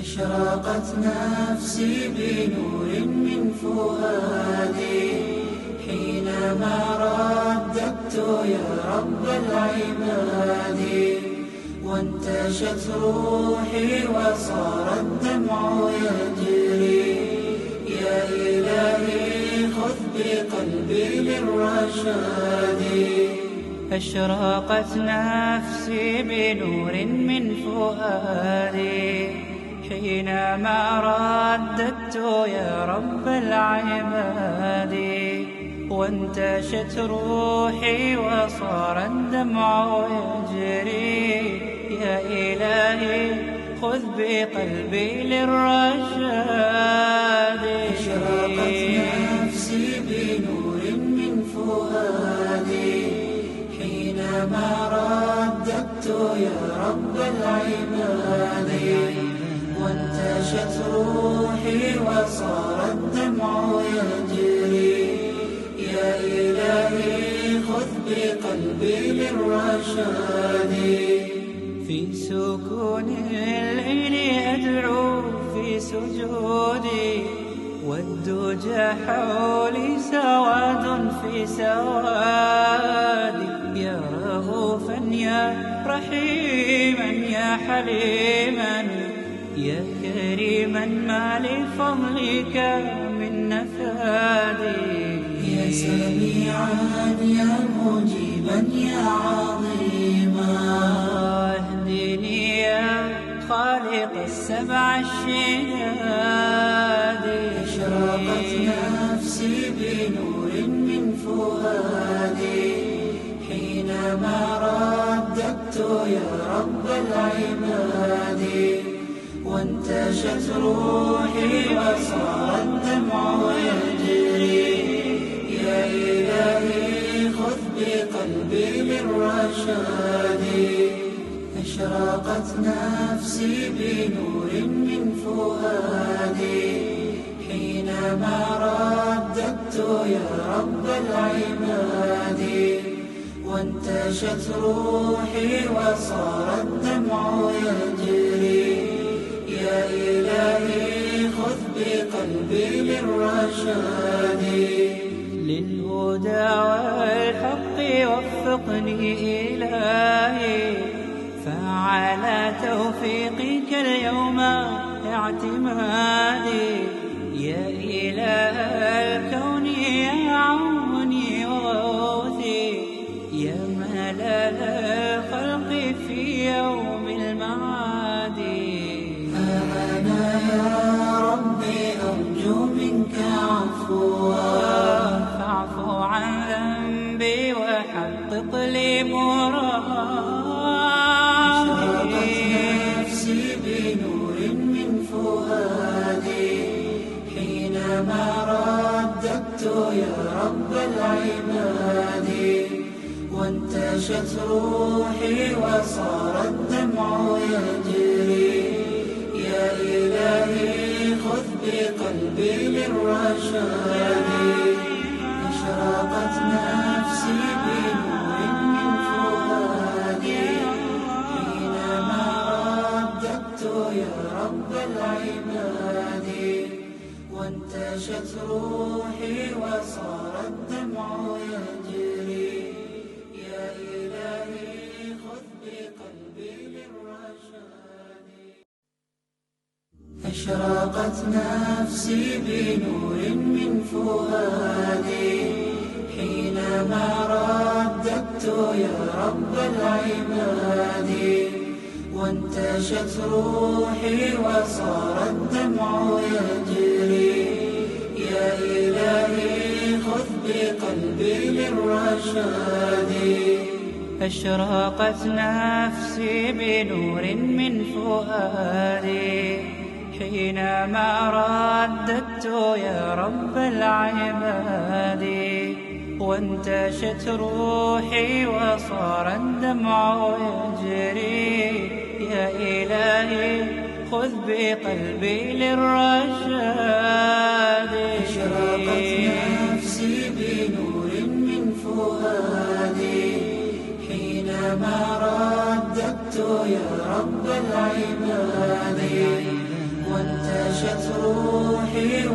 أشرقت نفسي بنور من فؤادي حينما رددت يا رب العباد، وانتشت روحي وصار الدمع يجري. يا إلهي خذ بقلبي للرشاد. أشرقت نفسي بنور من فؤادي حينما رددت يا رب العباد، وانتشت روحي وصار الدمع يجري. يا إلهي خذ بقلبي للرشاد. أشرقت نفسي بنور من فؤادي حينما رددت يا رب العباد، وانتشت روحي وصار الدمع يجري. يا إلهي خذ بقلبي للرشاد. في سكون الليل أدعو في سجودي، والدجى حولي سواد في سوادي. يا رؤوفا يا رحيما يا حليما يا كريما ما لفضلك من نفادي. يا سميعا يا مجيبا يا عظيما، اهدني يا خالق السبع الشداد. أشرقت نفسي بنور من فؤادي حينما رددت يا رب العباد، وانتشت روحي وصار الدمع يجري. يا إلهي خذ بقلبي للرشاد. أشرقت نفسي بنور من فؤادي حينما رددت يا رب العباد، وانتشت روحي وصار الدمع يجري. يا إلهي خذ بقلبي للرشاد. للهدى والحق وفقني إلهي، فعلى توفيقك اليوم اعتمادي. يا إله الكون يا عوني وغوثي، يا ملال الخلق في يوم المعاد. أنا يا ربي أرجو منك عفوا، فاعف عن ذنبي وحقق لي مرادي. نفسي بنور من فؤادي حينما رددت يا رب العباد، وانتشت روحي وصار الدمع يجري. يا إلهي خذ بقلبي للرشاد. أشرقت نفسي بنور من فؤادي حينما رددت يا رب العباد، وانتشت روحي وصار الدمع يجري. يا إلهي خذ بقلبي للرشاد. أشرقت نفسي بنور من فؤادي حينما رددت يا رب العباد، وانتشت روحي وصار الدمع يجري. يا إلهي خذ بقلبي للرشاد. أشرقت نفسي بنور من فؤادي حينما رددت يا رب العباد، وانتشت روحي وصار الدمع يجري. يا إلهي خذ بقلبي للرشاد. أشرقت نفسي بنور من فؤادي حينما رددت يا رب العباد، عاشت روحي